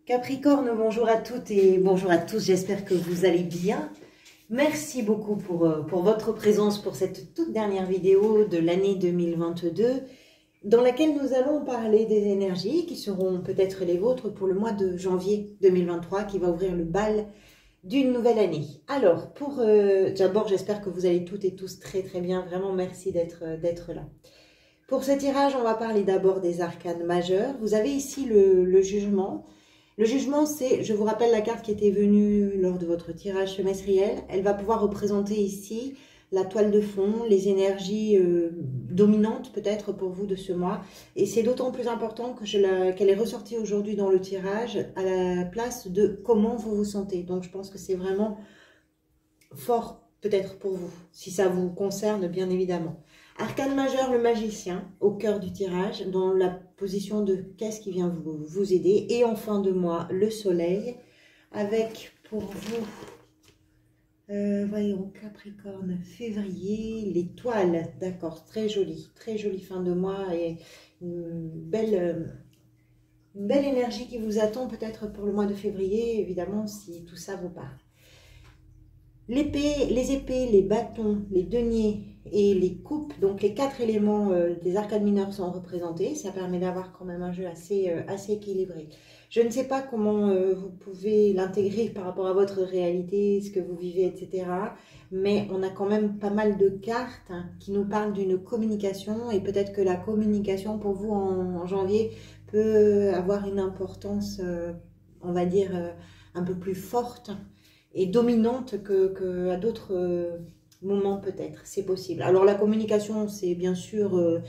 Capricorne, bonjour à toutes et bonjour à tous, j'espère que vous allez bien. Merci beaucoup pour votre présence pour cette toute dernière vidéo de l'année 2022 dans laquelle nous allons parler des énergies qui seront peut-être les vôtres pour le mois de janvier 2023 qui va ouvrir le bal d'une nouvelle année. Alors, d'abord, j'espère que vous allez toutes et tous très très bien, vraiment merci d'être là. Pour ce tirage, on va parler d'abord des arcanes majeurs. Vous avez ici le jugement. Le jugement, c'est, je vous rappelle la carte qui était venue lors de votre tirage semestriel. Elle va pouvoir représenter ici la toile de fond, les énergies dominantes peut-être pour vous de ce mois. Et c'est d'autant plus important que qu'elle est ressortie aujourd'hui dans le tirage à la place de comment vous vous sentez. Donc je pense que c'est vraiment fort peut-être pour vous, si ça vous concerne bien évidemment. Arcane majeur, le magicien, au cœur du tirage, dans la position de qu'est-ce qui vient vous aider. Et en fin de mois, le soleil, avec pour vous, voyons, Capricorne, février, l'étoile, d'accord, très jolie fin de mois et une belle énergie qui vous attend peut-être pour le mois de février, évidemment, si tout ça vous parle. L'épée, les épées, les bâtons, les deniers et les coupes, donc les 4 éléments des arcanes mineurs sont représentés. Ça permet d'avoir quand même un jeu assez équilibré. Je ne sais pas comment vous pouvez l'intégrer par rapport à votre réalité, ce que vous vivez, etc. Mais on a quand même pas mal de cartes qui nous parlent d'une communication. Et peut-être que la communication pour vous en janvier peut avoir une importance, on va dire, un peu plus forte et dominante qu'à d'autres moments peut-être, c'est possible. Alors la communication, c'est bien sûr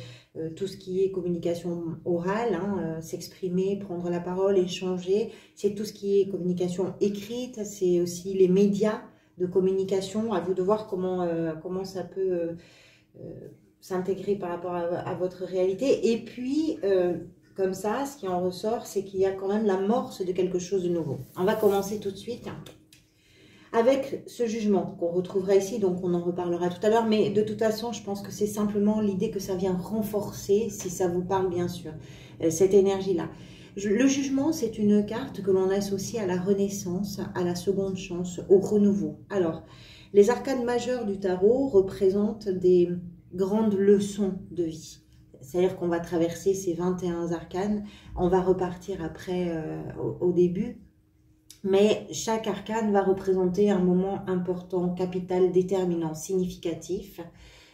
tout ce qui est communication orale, s'exprimer, prendre la parole, échanger, c'est tout ce qui est communication écrite, c'est aussi les médias de communication, à vous de voir comment ça peut s'intégrer par rapport à votre réalité. Et puis, comme ça, ce qui en ressort, c'est qu'il y a quand même l'amorce de quelque chose de nouveau. On va commencer tout de suite avec ce jugement qu'on retrouvera ici, donc on en reparlera tout à l'heure, mais de toute façon, je pense que c'est simplement l'idée que ça vient renforcer, si ça vous parle bien sûr, cette énergie-là. Le jugement, c'est une carte que l'on associe à la renaissance, à la seconde chance, au renouveau. Alors, les arcanes majeures du tarot représentent des grandes leçons de vie. C'est-à-dire qu'on va traverser ces 21 arcanes, on va repartir après au début. Mais chaque arcane va représenter un moment important, capital, déterminant, significatif,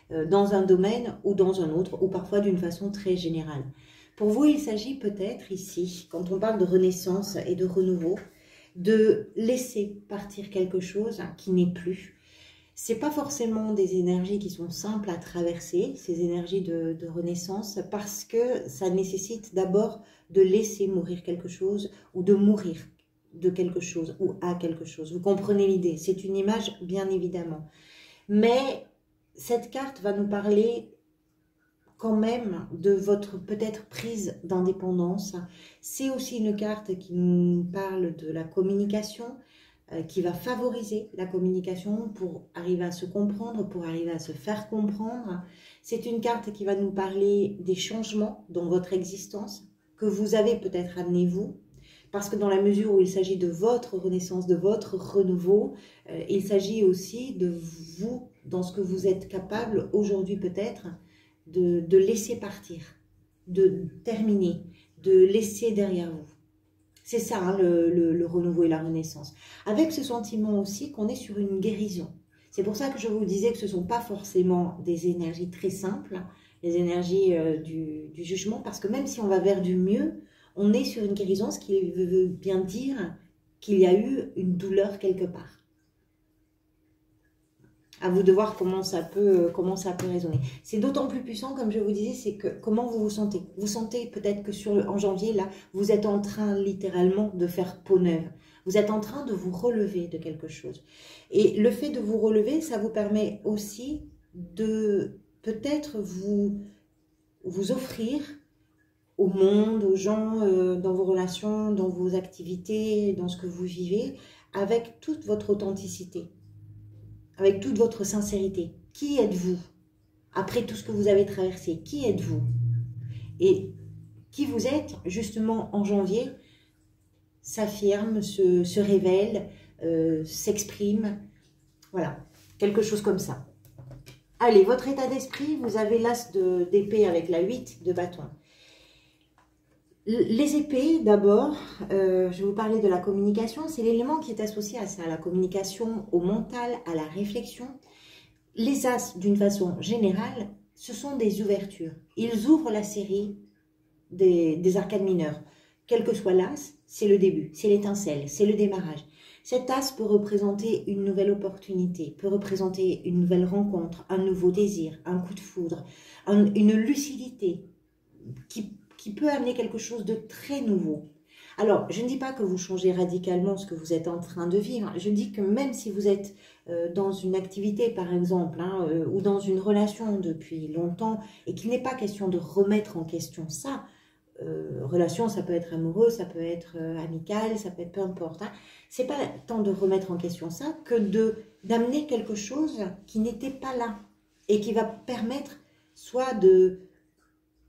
dans un domaine ou dans un autre, ou parfois d'une façon très générale. Pour vous, il s'agit peut-être ici, quand on parle de renaissance et de renouveau, de laisser partir quelque chose qui n'est plus. Ce n'est pas forcément des énergies qui sont simples à traverser, ces énergies de renaissance, parce que ça nécessite d'abord de laisser mourir quelque chose ou de mourir de quelque chose ou à quelque chose. Vous comprenez l'idée, c'est une image bien évidemment. Mais cette carte va nous parler quand même de votre peut-être prise d'indépendance. C'est aussi une carte qui nous parle de la communication, qui va favoriser la communication pour arriver à se comprendre, pour arriver à se faire comprendre. C'est une carte qui va nous parler des changements dans votre existence que vous avez peut-être amené vous. Parce que dans la mesure où il s'agit de votre renaissance, de votre renouveau, il s'agit aussi de vous, dans ce que vous êtes capable aujourd'hui peut-être, de laisser partir, de terminer, de laisser derrière vous. C'est ça le renouveau et la renaissance. Avec ce sentiment aussi qu'on est sur une guérison. C'est pour ça que je vous disais que ce ne sont pas forcément des énergies très simples, les énergies du jugement, parce que même si on va vers du mieux, on est sur une guérison, ce qui veut bien dire qu'il y a eu une douleur quelque part. À vous de voir comment ça peut résonner. C'est d'autant plus puissant, comme je vous disais, c'est que comment vous vous sentez. Vous sentez peut-être que en janvier, là, vous êtes en train littéralement de faire peau neuve. Vous êtes en train de vous relever de quelque chose. Et le fait de vous relever, ça vous permet aussi de peut-être vous offrir au monde, aux gens, dans vos relations, dans vos activités, dans ce que vous vivez, avec toute votre authenticité, avec toute votre sincérité. Qui êtes-vous? Après tout ce que vous avez traversé, qui êtes-vous? Et qui vous êtes, justement, en janvier, s'affirme, se révèle, s'exprime. Voilà, quelque chose comme ça. Allez, votre état d'esprit, vous avez l'as d'épée avec la 8 de bâton. Les épées, d'abord, je vais vous parler de la communication. C'est l'élément qui est associé à ça, à la communication, au mental, à la réflexion. Les as, d'une façon générale, ce sont des ouvertures. Ils ouvrent la série des arcades mineures. Quel que soit l'as, c'est le début, c'est l'étincelle, c'est le démarrage. Cet as peut représenter une nouvelle opportunité, peut représenter une nouvelle rencontre, un nouveau désir, un coup de foudre, une lucidité qui peut amener quelque chose de très nouveau. Alors, je ne dis pas que vous changez radicalement ce que vous êtes en train de vivre. Je dis que même si vous êtes dans une activité, par exemple, ou dans une relation depuis longtemps, et qu'il n'est pas question de remettre en question ça, relation, ça peut être amoureux, ça peut être amical, ça peut être peu importe. C'est pas tant de remettre en question ça que d'amener quelque chose qui n'était pas là et qui va permettre soit de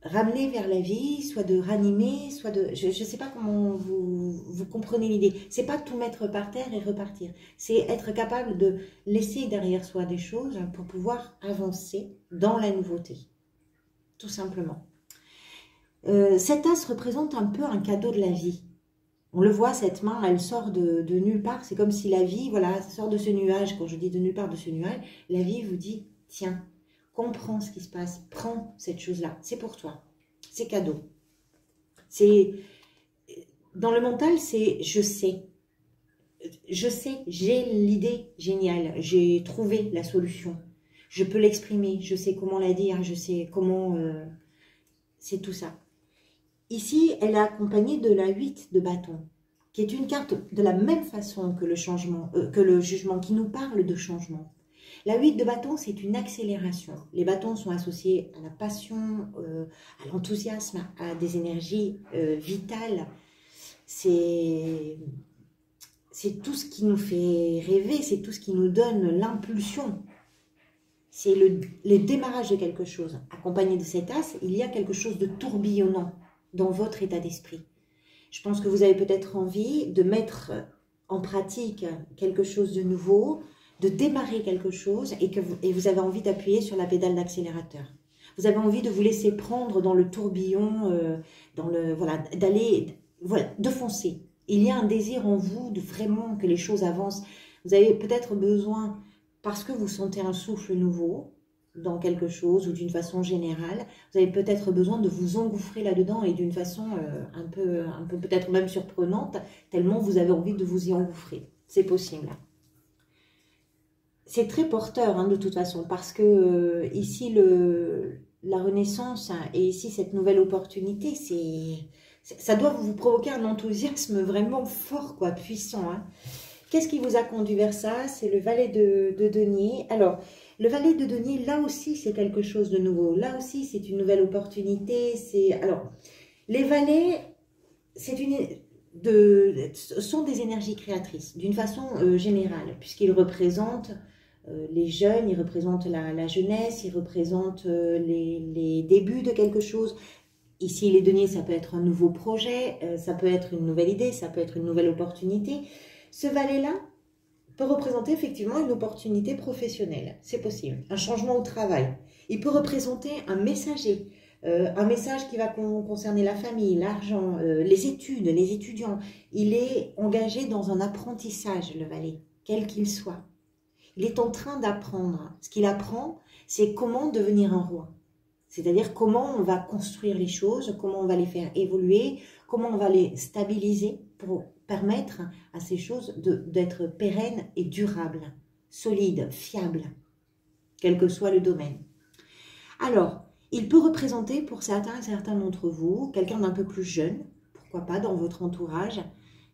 ramener vers la vie, soit de ranimer, soit de... Je ne sais pas comment vous comprenez l'idée. C'est pas tout mettre par terre et repartir. C'est être capable de laisser derrière soi des choses pour pouvoir avancer dans la nouveauté. Tout simplement. Cet as représente un peu un cadeau de la vie. On le voit, cette main, elle sort de nulle part. C'est comme si la vie, voilà, sort de ce nuage. Quand je dis de nulle part, de ce nuage, la vie vous dit, tiens, comprends ce qui se passe, prends cette chose-là, c'est pour toi, c'est cadeau. Dans le mental, c'est je sais, j'ai l'idée géniale, j'ai trouvé la solution, je peux l'exprimer, je sais comment la dire, je sais comment, c'est tout ça. Ici, elle est accompagnée de la 8 de bâton, qui est une carte de la même façon que le changement, que le jugement, qui nous parle de changement. La 8 de bâton, c'est une accélération. Les bâtons sont associés à la passion, à l'enthousiasme, à des énergies vitales. C'est tout ce qui nous fait rêver, c'est tout ce qui nous donne l'impulsion. C'est le démarrage de quelque chose. Accompagné de cet as, il y a quelque chose de tourbillonnant dans votre état d'esprit. Je pense que vous avez peut-être envie de mettre en pratique quelque chose de nouveau, de démarrer quelque chose et vous avez envie d'appuyer sur la pédale d'accélérateur. Vous avez envie de vous laisser prendre dans le tourbillon, de foncer. Il y a un désir en vous de vraiment que les choses avancent. Vous avez peut-être besoin, parce que vous sentez un souffle nouveau dans quelque chose ou d'une façon générale, vous avez peut-être besoin de vous engouffrer là-dedans et d'une façon un peu peut-être même surprenante, tellement vous avez envie de vous y engouffrer. C'est possible. C'est très porteur de toute façon, parce que ici, la renaissance et ici, cette nouvelle opportunité, ça doit vous provoquer un enthousiasme vraiment fort, quoi, puissant. Qu'est-ce qui vous a conduit vers ça? C'est le valet de denier. Alors, le valet de denier, là aussi, c'est quelque chose de nouveau. Là aussi, c'est une nouvelle opportunité. Alors, les valets, sont des énergies créatrices, d'une façon générale, puisqu'ils représentent les jeunes, ils représentent la jeunesse, ils représentent les débuts de quelque chose. Ici, les deniers, ça peut être un nouveau projet, ça peut être une nouvelle idée, ça peut être une nouvelle opportunité. Ce valet-là peut représenter effectivement une opportunité professionnelle, c'est possible. Un changement au travail. Il peut représenter un messager, un message qui va concerner la famille, l'argent, les études, les étudiants. Il est engagé dans un apprentissage, le valet, quel qu'il soit. Il est en train d'apprendre. Ce qu'il apprend, c'est comment devenir un roi. C'est-à-dire comment on va construire les choses, comment on va les faire évoluer, comment on va les stabiliser pour permettre à ces choses d'être pérennes et durables, solides, fiables, quel que soit le domaine. Alors, il peut représenter pour certains d'entre vous, quelqu'un d'un peu plus jeune, pourquoi pas dans votre entourage,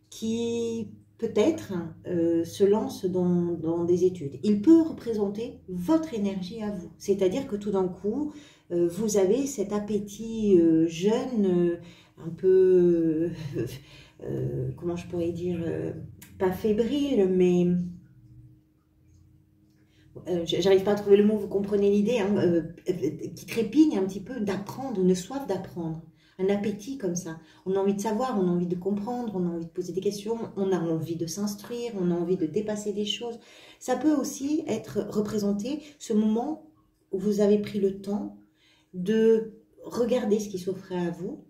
qui peut-être se lance dans des études. Il peut représenter votre énergie à vous. C'est-à-dire que tout d'un coup, vous avez cet appétit jeune, un peu, comment je pourrais dire, pas fébrile, mais j'arrive pas à trouver le mot, vous comprenez l'idée, qui trépigne un petit peu d'apprendre, une soif d'apprendre. un appétit comme ça. On a envie de savoir, on a envie de comprendre, on a envie de poser des questions, on a envie de s'instruire, on a envie de dépasser des choses. Ça peut aussi être représenté ce moment où vous avez pris le temps de regarder ce qui s'offrait à vous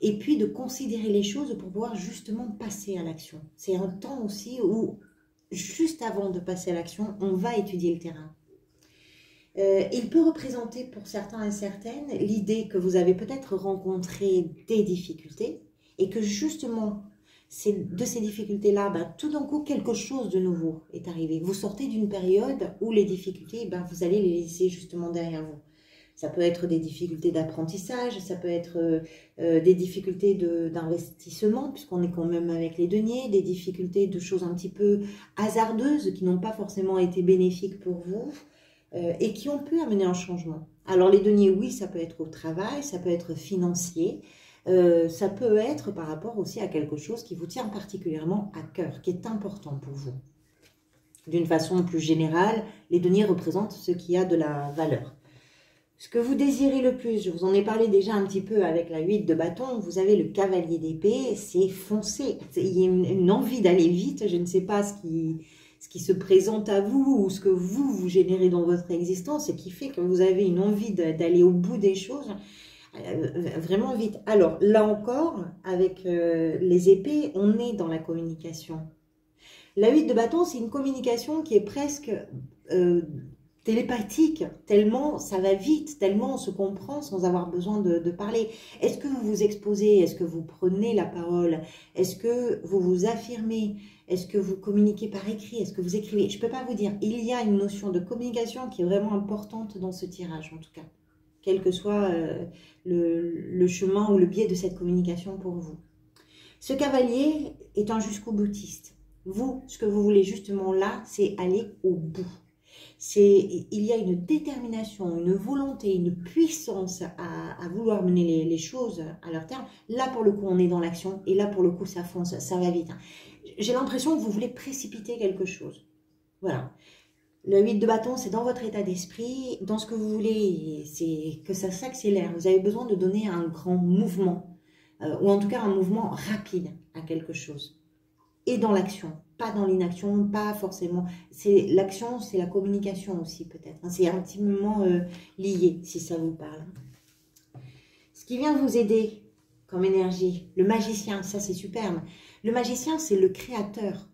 et puis de considérer les choses pour pouvoir justement passer à l'action. C'est un temps aussi où, juste avant de passer à l'action, on va étudier le terrain. Il peut représenter pour certains et certaines l'idée que vous avez peut-être rencontré des difficultés et que justement, de ces difficultés-là, tout d'un coup, quelque chose de nouveau est arrivé. Vous sortez d'une période où les difficultés, vous allez les laisser justement derrière vous. Ça peut être des difficultés d'apprentissage, ça peut être des difficultés d'investissement, puisqu'on est quand même avec les deniers, des difficultés de choses un petit peu hasardeuses qui n'ont pas forcément été bénéfiques pour vous et qui ont pu amener un changement. Alors les deniers, oui, ça peut être au travail, ça peut être financier, ça peut être par rapport aussi à quelque chose qui vous tient particulièrement à cœur, qui est important pour vous. D'une façon plus générale, les deniers représentent ce qui a de la valeur. Ce que vous désirez le plus, je vous en ai parlé déjà un petit peu avec la 8 de bâton, vous avez le cavalier d'épée, c'est foncé. Il y a une envie d'aller vite, je ne sais pas ce qui se présente à vous ou ce que vous générez dans votre existence et qui fait que vous avez une envie d'aller au bout des choses vraiment vite. Alors là encore, avec les épées, on est dans la communication. La 8 de bâton, c'est une communication qui est presque télépathique, tellement ça va vite, tellement on se comprend sans avoir besoin de parler. Est-ce que vous vous exposez? Est-ce que vous prenez la parole? Est-ce que vous vous affirmez? Est-ce que vous communiquez par écrit? Est-ce que vous écrivez? Je ne peux pas vous dire. Il y a une notion de communication qui est vraiment importante dans ce tirage, en tout cas. Quel que soit le chemin ou le biais de cette communication pour vous. Ce cavalier est un jusqu'au boutiste. Vous, ce que vous voulez justement là, c'est aller au bout. Il y a une détermination, une volonté, une puissance à vouloir mener les choses à leur terme. Là, pour le coup, on est dans l'action et là, pour le coup, ça fonce, ça va vite. J'ai l'impression que vous voulez précipiter quelque chose. Voilà. Le 8 de bâton, c'est dans votre état d'esprit, dans ce que vous voulez, c'est que ça s'accélère. Vous avez besoin de donner un grand mouvement, ou en tout cas un mouvement rapide à quelque chose. Et dans l'action, pas dans l'inaction, pas forcément. L'action, c'est la communication aussi peut-être. C'est intimement lié, si ça vous parle. Ce qui vient vous aider comme énergie, le magicien, ça c'est superbe. Le magicien, c'est le créateur.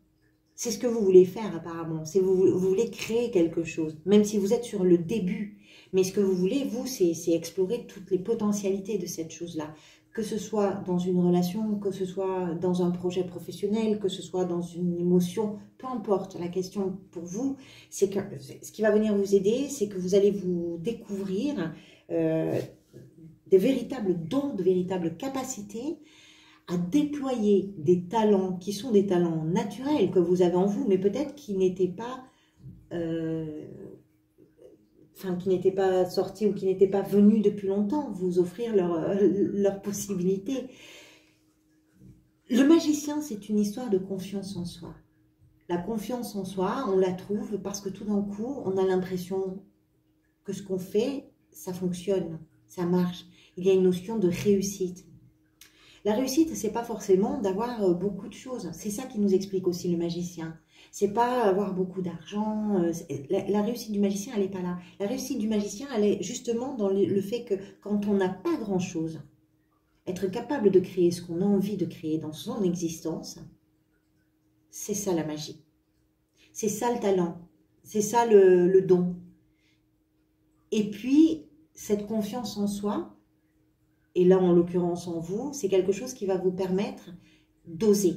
C'est ce que vous voulez faire apparemment. Vous voulez créer quelque chose, même si vous êtes sur le début. Mais ce que vous voulez, vous, c'est explorer toutes les potentialités de cette chose-là. Que ce soit dans une relation, que ce soit dans un projet professionnel, que ce soit dans une émotion, peu importe. La question pour vous, c'est que ce qui va venir vous aider, c'est que vous allez vous découvrir des véritables dons, de véritables capacités à déployer des talents qui sont des talents naturels que vous avez en vous, mais peut-être qui n'étaient pas... qui n'étaient pas sortis ou qui n'étaient pas venus depuis longtemps, vous offrir leurs possibilités. Le magicien, c'est une histoire de confiance en soi. La confiance en soi, on la trouve parce que tout d'un coup, on a l'impression que ce qu'on fait, ça fonctionne, ça marche. Il y a une notion de réussite. La réussite, c'est pas forcément d'avoir beaucoup de choses. C'est ça qui nous explique aussi le magicien. C'est pas avoir beaucoup d'argent. La réussite du magicien, elle n'est pas là. La réussite du magicien, elle est justement dans le fait que quand on n'a pas grand-chose, être capable de créer ce qu'on a envie de créer dans son existence, c'est ça la magie. C'est ça le talent. C'est ça le don. Et puis, cette confiance en soi, et là en l'occurrence en vous, c'est quelque chose qui va vous permettre d'oser,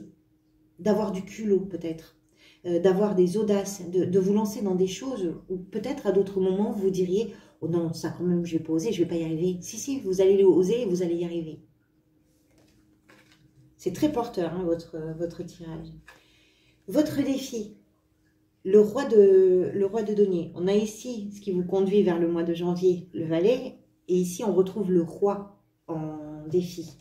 d'avoir du culot peut-être, d'avoir des audaces, de vous lancer dans des choses où peut-être à d'autres moments vous diriez « Oh non, ça quand même je ne vais pas oser, je ne vais pas y arriver ». Si, vous allez oser et vous allez y arriver. C'est très porteur hein, votre tirage. Votre défi, le roi de denier. On a ici ce qui vous conduit vers le mois de janvier, le valet, et ici on retrouve le roi en défi.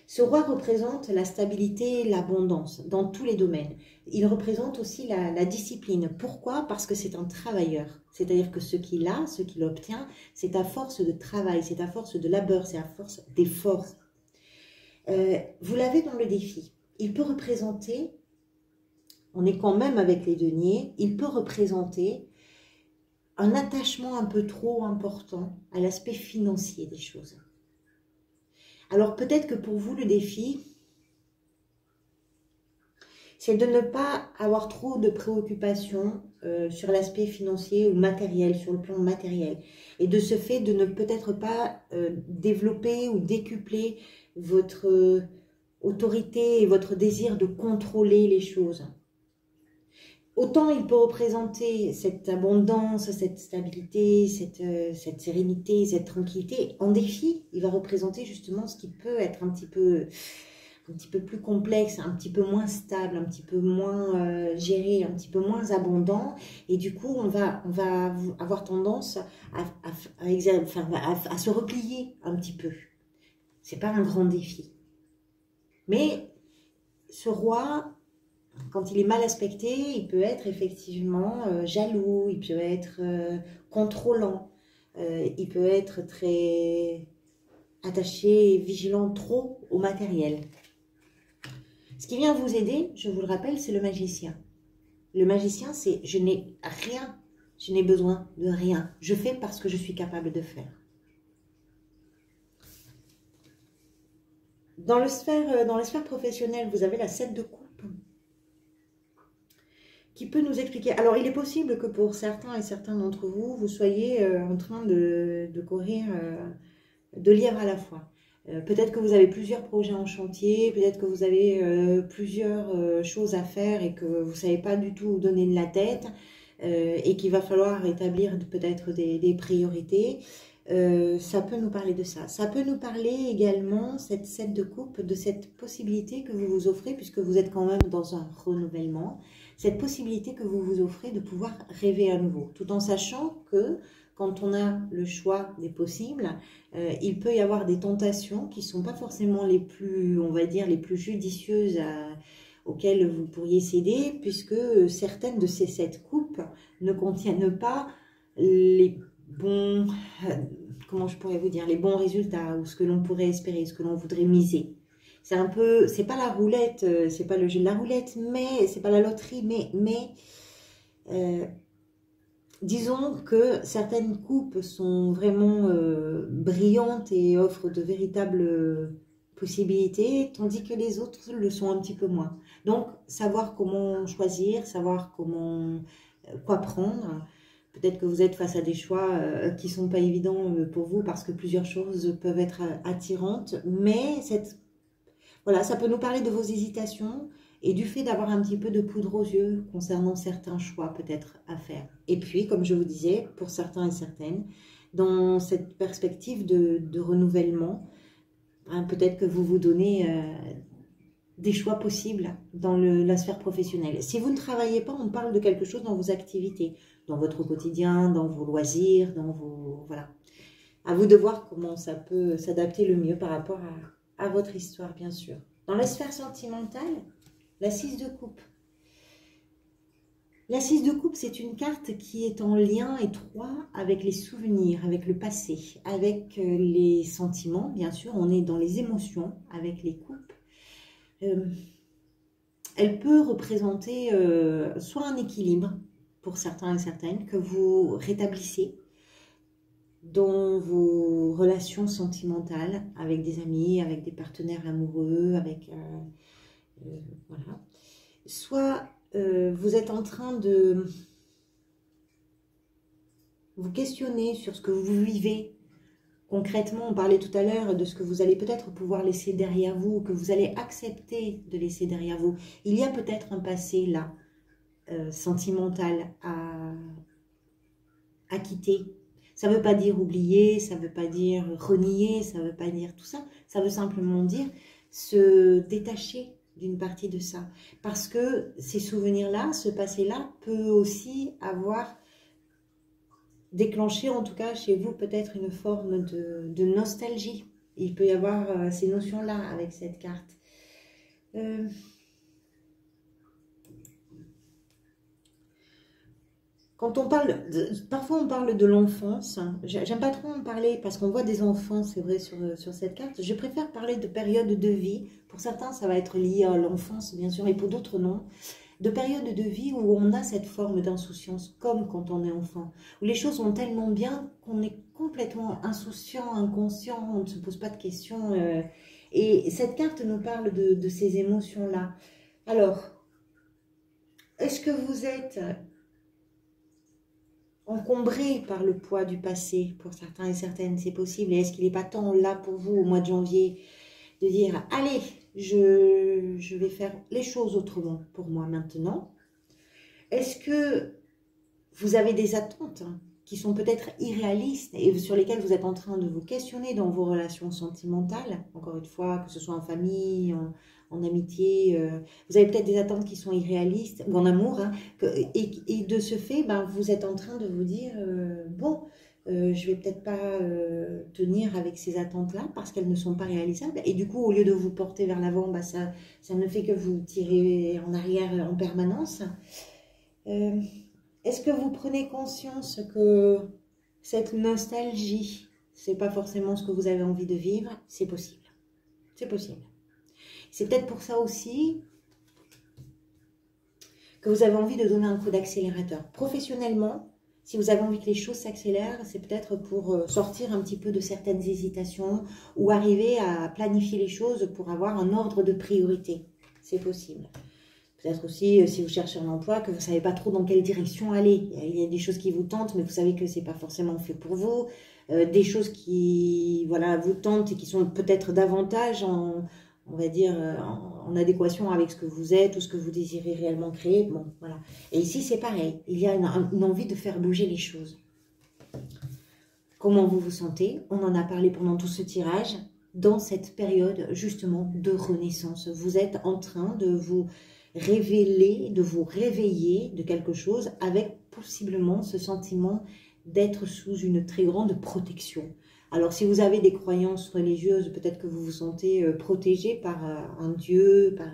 Ce roi représente la stabilité, l'abondance dans tous les domaines. Il représente aussi la discipline. Pourquoi? Parce que c'est un travailleur. C'est-à-dire que ce qu'il a, ce qu'il obtient, c'est à force de travail, c'est à force de labeur, c'est à force d'effort. Vous l'avez dans le défi. Il peut représenter, on est quand même avec les deniers, il peut représenter un attachement un peu trop important à l'aspect financier des choses. Alors peut-être que pour vous, le défi, c'est de ne pas avoir trop de préoccupations sur l'aspect financier ou matériel, sur le plan matériel. Et de ce fait, de ne peut-être pas développer ou décupler votre autorité et votre désir de contrôler les choses. Autant il peut représenter cette abondance, cette stabilité, cette sérénité, cette tranquillité. En défi, il va représenter justement ce qui peut être un petit peu plus complexe, un petit peu moins stable, un petit peu moins géré, un petit peu moins abondant. Et du coup, on va avoir tendance à se replier un petit peu. C'est pas un grand défi. Mais ce roi, quand il est mal aspecté, il peut être effectivement jaloux, il peut être contrôlant, il peut être très attaché, vigilant trop au matériel. Ce qui vient vous aider, je vous le rappelle, c'est le magicien. Le magicien, c'est je n'ai rien, je n'ai besoin de rien. Je fais parce que je suis capable de faire. Dans la sphère professionnelle, vous avez la 7 de coupe qui peut nous expliquer. Alors, il est possible que pour certains et certains d'entre vous, vous soyez en train de courir 2 lièvres à la fois. Peut-être que vous avez plusieurs projets en chantier, peut-être que vous avez plusieurs choses à faire et que vous ne savez pas du tout où donner de la tête et qu'il va falloir établir peut-être des priorités. Ça peut nous parler de ça. Ça peut nous parler également, cette 7 de coupe, de cette possibilité que vous vous offrez, puisque vous êtes quand même dans un renouvellement, cette possibilité que vous vous offrez de pouvoir rêver à nouveau, tout en sachant que quand on a le choix des possibles, il peut y avoir des tentations qui ne sont pas forcément les plus, on va dire, les plus judicieuses auxquelles vous pourriez céder, puisque certaines de ces 7 coupes ne contiennent pas les bons, comment je pourrais vous dire, les bons résultats ou ce que l'on pourrait espérer, ce que l'on voudrait miser. C'est un peu, c'est pas la roulette, c'est pas le jeu de la roulette, mais c'est pas la loterie, mais disons que certaines coupes sont vraiment brillantes et offrent de véritables possibilités, tandis que les autres le sont un petit peu moins. Donc, savoir comment choisir, savoir quoi prendre. Peut-être que vous êtes face à des choix qui ne sont pas évidents pour vous parce que plusieurs choses peuvent être attirantes, mais voilà, ça peut nous parler de vos hésitations et du fait d'avoir un petit peu de poudre aux yeux concernant certains choix peut-être à faire. Et puis, comme je vous disais, pour certains et certaines, dans cette perspective de renouvellement, hein, peut-être que vous vous donnez des choix possibles dans la sphère professionnelle. Si vous ne travaillez pas, on parle de quelque chose dans vos activités, dans votre quotidien, dans vos loisirs, dans vos... Voilà. À vous de voir comment ça peut s'adapter le mieux par rapport à votre histoire, bien sûr. Dans la sphère sentimentale, la 6 de coupe. La 6 de coupe, c'est une carte qui est en lien étroit avec les souvenirs, avec le passé, avec les sentiments, bien sûr. On est dans les émotions avec les coupes. Elle peut représenter soit un équilibre pour certains et certaines que vous rétablissez dans vos relations sentimentales avec des amis, avec des partenaires amoureux, avec voilà. Soit vous êtes en train de vous questionner sur ce que vous vivez. Concrètement, on parlait tout à l'heure de ce que vous allez peut-être pouvoir laisser derrière vous, que vous allez accepter de laisser derrière vous. Il y a peut-être un passé là, sentimental à quitter. Ça ne veut pas dire oublier, ça ne veut pas dire renier, ça ne veut pas dire tout ça. Ça veut simplement dire se détacher d'une partie de ça. Parce que ces souvenirs-là, ce passé-là, peut aussi avoir déclenché, en tout cas chez vous, peut-être une forme de nostalgie. Il peut y avoir ces notions-là avec cette carte. Quand on parle, parfois on parle de l'enfance, j'aime pas trop en parler parce qu'on voit des enfants, c'est vrai, sur cette carte. Je préfère parler de périodes de vie. Pour certains, ça va être lié à l'enfance, bien sûr, et pour d'autres, non. De périodes de vie où on a cette forme d'insouciance, comme quand on est enfant, où les choses vont tellement bien qu'on est complètement insouciant, inconscient, on ne se pose pas de questions. Et cette carte nous parle de ces émotions-là. Alors, est-ce que vous êtes encombré par le poids du passé? Pour certains et certaines, c'est possible. Et est-ce qu'il n'est pas temps, là, pour vous, au mois de janvier, de dire, allez, je vais faire les choses autrement pour moi maintenant? Est-ce que vous avez des attentes qui sont peut-être irréalistes et sur lesquelles vous êtes en train de vous questionner dans vos relations sentimentales? Encore une fois, que ce soit en famille, en amitié, vous avez peut-être des attentes qui sont irréalistes, ou en amour, hein, et de ce fait, ben, vous êtes en train de vous dire, bon, je vais peut-être pas tenir avec ces attentes-là parce qu'elles ne sont pas réalisables. Et du coup, au lieu de vous porter vers l'avant, ben, ça ne fait que vous tirer en arrière en permanence. Est-ce que vous prenez conscience que cette nostalgie, c'est pas forcément ce que vous avez envie de vivre? C'est possible. C'est possible. C'est peut-être pour ça aussi que vous avez envie de donner un coup d'accélérateur. Professionnellement, si vous avez envie que les choses s'accélèrent, c'est peut-être pour sortir un petit peu de certaines hésitations ou arriver à planifier les choses pour avoir un ordre de priorité. C'est possible. Peut-être aussi, si vous cherchez un emploi, que vous ne savez pas trop dans quelle direction aller. Il y a des choses qui vous tentent, mais vous savez que ce n'est pas forcément fait pour vous. Des choses qui voilà, vous tentent et qui sont peut-être davantage on va dire, en adéquation avec ce que vous êtes ou ce que vous désirez réellement créer. Bon, voilà. Et ici, c'est pareil. Il y a une envie de faire bouger les choses. Comment vous vous sentez? On en a parlé pendant tout ce tirage. Dans cette période, justement, de renaissance, vous êtes en train de vous révéler, de vous réveiller de quelque chose avec possiblement ce sentiment d'être sous une très grande protection. Alors, si vous avez des croyances religieuses, peut-être que vous vous sentez protégé par un Dieu, par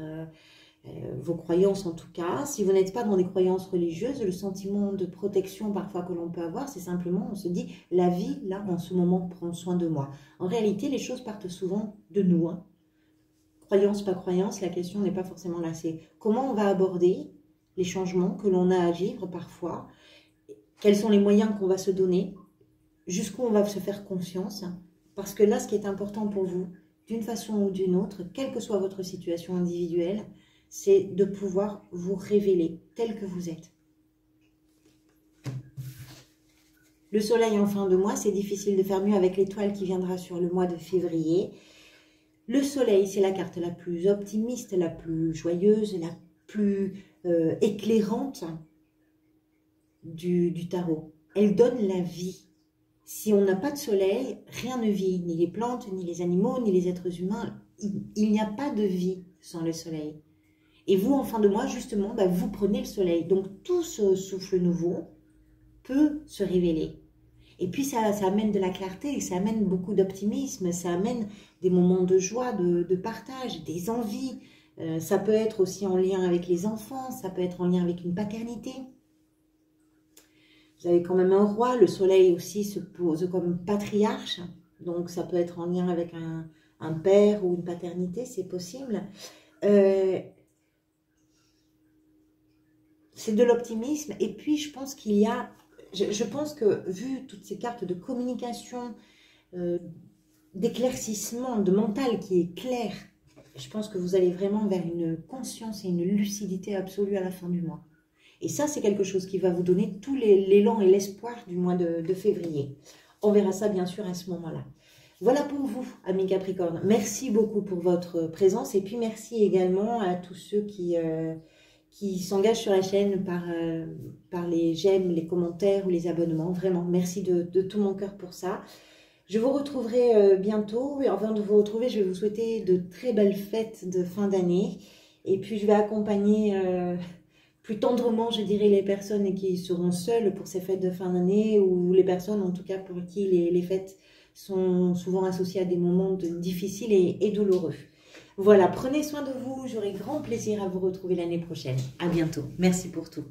vos croyances en tout cas. Si vous n'êtes pas dans des croyances religieuses, le sentiment de protection parfois que l'on peut avoir, c'est simplement, on se dit, la vie, là, en ce moment, prend soin de moi. En réalité, les choses partent souvent de nous, hein. Croyance, pas croyance, la question n'est pas forcément là. C'est comment on va aborder les changements que l'on a à vivre parfois, quels sont les moyens qu'on va se donner, jusqu'où on va se faire confiance. Parce que là, ce qui est important pour vous, d'une façon ou d'une autre, quelle que soit votre situation individuelle, c'est de pouvoir vous révéler tel que vous êtes. Le soleil en fin de mois, c'est difficile de faire mieux avec l'étoile qui viendra sur le mois de février. Le soleil, c'est la carte la plus optimiste, la plus joyeuse, la plus éclairante du tarot. Elle donne la vie. Si on n'a pas de soleil, rien ne vit, ni les plantes, ni les animaux, ni les êtres humains. Il n'y a pas de vie sans le soleil. Et vous, en fin de mois, justement, bah, vous prenez le soleil. Donc, tout ce souffle nouveau peut se révéler. Et puis, ça amène de la clarté, ça amène beaucoup d'optimisme, ça amène des moments de joie, de partage, des envies. Ça peut être aussi en lien avec les enfants, ça peut être en lien avec une paternité. Vous avez quand même un roi, le soleil aussi se pose comme patriarche, donc ça peut être en lien avec un père ou une paternité, c'est possible. C'est de l'optimisme, et puis je pense qu'il y a, je pense que vu toutes ces cartes de communication, d'éclaircissement, de mental qui est clair, je pense que vous allez vraiment vers une conscience et une lucidité absolue à la fin du mois. Et ça, c'est quelque chose qui va vous donner tout l'élan et l'espoir du mois de février. On verra ça, bien sûr, à ce moment-là. Voilà pour vous, amis Capricorne. Merci beaucoup pour votre présence. Et puis, merci également à tous ceux qui s'engagent sur la chaîne par les j'aime, les commentaires ou les abonnements. Vraiment, merci de tout mon cœur pour ça. Je vous retrouverai bientôt. Et avant de vous retrouver, je vais vous souhaiter de très belles fêtes de fin d'année. Et puis, je vais accompagner... plus tendrement, je dirais, les personnes qui seront seules pour ces fêtes de fin d'année ou les personnes, en tout cas, pour qui les fêtes sont souvent associées à des moments difficiles et douloureux. Voilà, prenez soin de vous. J'aurai grand plaisir à vous retrouver l'année prochaine. À bientôt. Merci pour tout.